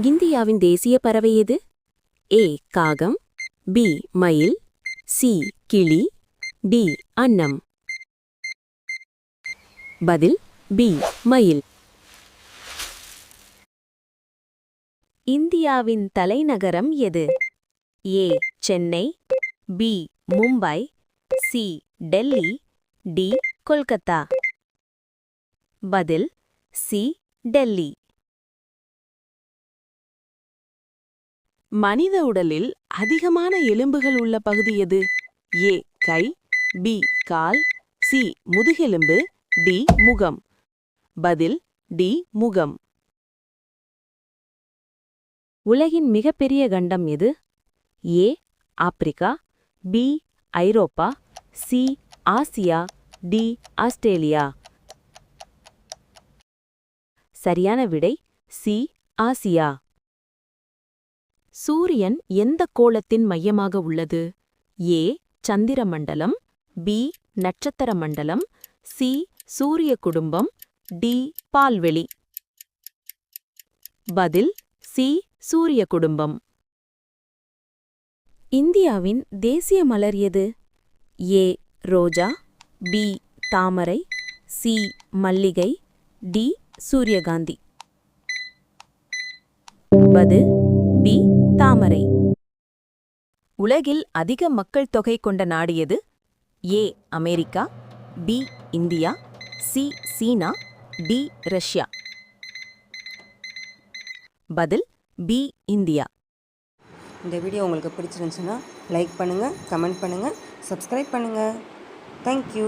இந்தியாவின் தேசிய பறவை எது? ஏ காகம், பி மயில், சி கிளி, டி அன்னம். பதில் பி மயில். இந்தியாவின் தலைநகரம் எது? A Chennai, B Mumbai, C Delhi, D Kolkata. பதில் சி டெல்லி. மனித உடலில் அதிகமான எலும்புகள் உள்ள பகுதி எது? ஏ கை, பி கால், சி முதுகெலும்பு, டி முகம். பதில் டி முகம். உலகின் மிகப்பெரிய கண்டம் எது? ஏ ஆப்பிரிக்கா, பி ஐரோப்பா, சி ஆசியா, டி ஆஸ்திரேலியா. சரியான விடை சி ஆசியா. சூரியன் எந்த கோளத்தின் மையமாக உள்ளது? ஏ சந்திர மண்டலம், பி நட்சத்திர மண்டலம், சி சூரிய குடும்பம், டி பால்வெளி. பதில் சி சூரிய குடும்பம். இந்தியாவின் தேசிய மலர் எது? ஏ ரோஜா, பி தாமரை, சி மல்லிகை, டி சூரியகாந்தி. பதில் பி தாமரை. உலகில் அதிக மக்கள் தொகை கொண்ட நாடு எது? A America, B India, C China, D Russia. பதில் பி இந்தியா. இந்த வீடியோ உங்களுக்கு பிடிச்சிருந்துச்சுன்னா லைக் பண்ணுங்கள், கமெண்ட் பண்ணுங்கள், சப்ஸ்கிரைப் பண்ணுங்கள். தேங்க்யூ.